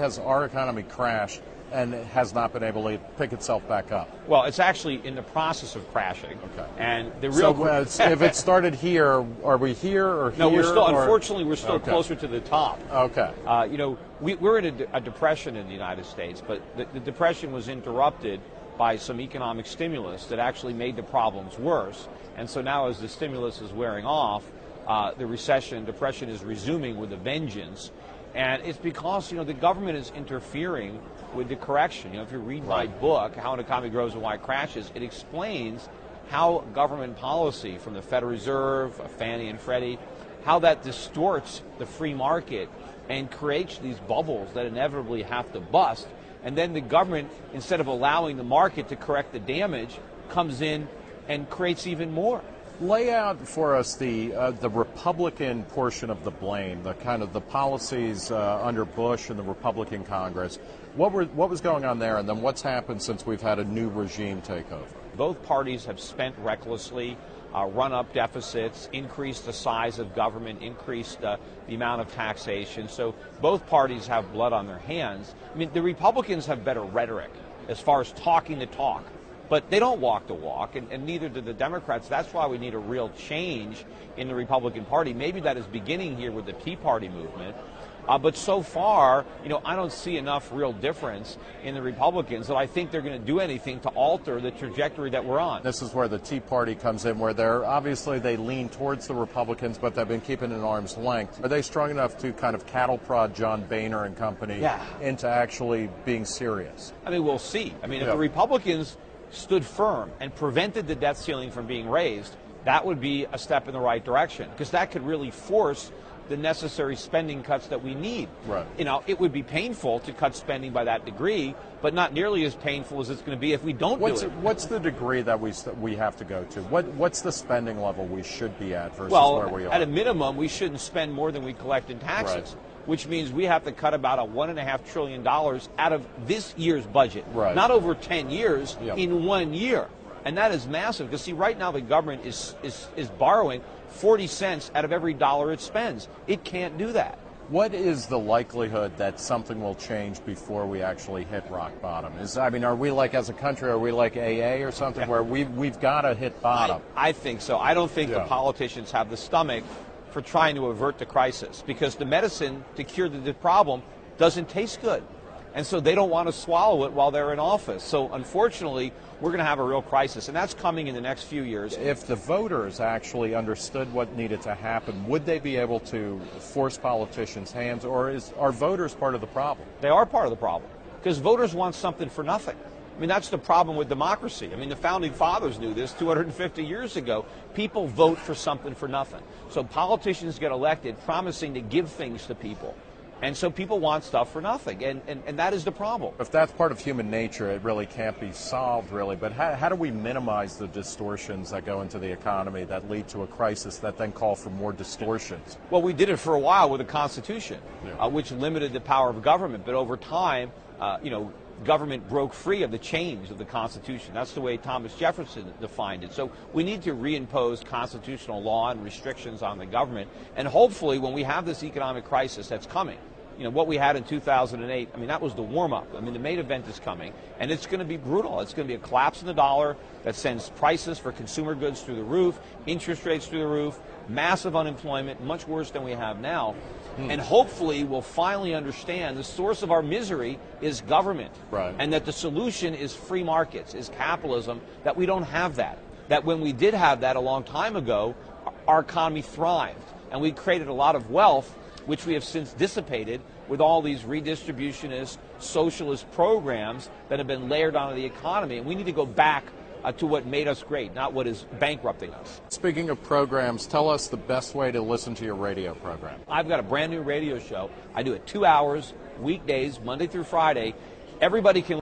Has our economy crashed and has not been able to pick itself back up? Well, it's actually in the process of crashing. Okay. And the real if it started here, are we here or here? No, we're still, unfortunately, we're still closer to the top. Okay. We're in a depression in the United States, but the depression was interrupted by some economic stimulus that actually made the problems worse. And so now as the stimulus is wearing off, the depression is resuming with a vengeance. And it's because, the government is interfering with the correction. If you read my book, How an Economy Grows and Why It Crashes, it explains how government policy from the Federal Reserve, Fannie and Freddie, how that distorts the free market and creates these bubbles that inevitably have to bust. And then the government, instead of allowing the market to correct the damage, comes in and creates even more. Lay out for us the Republican portion of the blame, the kind of the policies under Bush and the Republican Congress. What was going on there, and then what's happened since we've had a new regime take over? Both parties have spent recklessly, run up deficits, increased the size of government, increased the amount of taxation. So both parties have blood on their hands. I mean, the Republicans have better rhetoric as far as talking the talk. But they don't walk the walk, and neither do the Democrats. That's why we need a real change in the Republican Party. Maybe that is beginning here with the Tea Party movement. But so far, I don't see enough real difference in the Republicans that I think they're going to do anything to alter the trajectory that we're on. This is where the Tea Party comes in, where they lean towards the Republicans, but they've been keeping an arm's length. Are they strong enough to kind of cattle prod John Boehner and company into actually being serious? I mean, we'll see. I mean, if the Republicans stood firm and prevented the debt ceiling from being raised, that would be a step in the right direction, because that could really force the necessary spending cuts that we need. Right. It would be painful to cut spending by that degree, but not nearly as painful as it's going to be if we don't do it. What's the degree that we have to go to? What's the spending level we should be at versus where we are? At a minimum, we shouldn't spend more than we collect in taxes. Which means we have to cut about $1.5 trillion out of this year's budget, not over 10 years, in 1 year. And that is massive, because see, right now the government is borrowing 40 cents out of every dollar it spends. It can't do that. What is the likelihood that something will change before we actually hit rock bottom? Are we like, as a country, are we like AA or something where we've got to hit bottom? I think so. I don't think the politicians have the stomach for trying to avert the crisis, because the medicine to cure the problem doesn't taste good. And so they don't want to swallow it while they're in office. So unfortunately, we're going to have a real crisis, and that's coming in the next few years. If the voters actually understood what needed to happen, would they be able to force politicians' hands, or are voters part of the problem? They are part of the problem, because voters want something for nothing. I mean, that's the problem with democracy. I mean, the Founding Fathers knew this 250 years ago. People vote for something for nothing. So politicians get elected promising to give things to people. And so people want stuff for nothing, and that is the problem. If that's part of human nature, it really can't be solved, really. But how do we minimize the distortions that go into the economy that lead to a crisis that then call for more distortions? Well, we did it for a while with the Constitution, which limited the power of government. But over time, government broke free of the chains of the Constitution. That's the way Thomas Jefferson defined it. So we need to reimpose constitutional law and restrictions on the government. And hopefully, when we have this economic crisis that's coming, what we had in 2008, that was the warm-up. The main event is coming, and it's going to be brutal. It's going to be a collapse in the dollar that sends prices for consumer goods through the roof, interest rates through the roof, massive unemployment, much worse than we have now. And hopefully we'll finally understand the source of our misery is government. And that the solution is free markets, is capitalism, that we don't have that. That when we did have that a long time ago, our economy thrived. And we created a lot of wealth, which we have since dissipated with all these redistributionist, socialist programs that have been layered onto the economy. And we need to go back to what made us great, not what is bankrupting us. Speaking of programs, tell us the best way to listen to your radio program. I've got a brand new radio show. I do it 2 hours, weekdays, Monday through Friday. Everybody can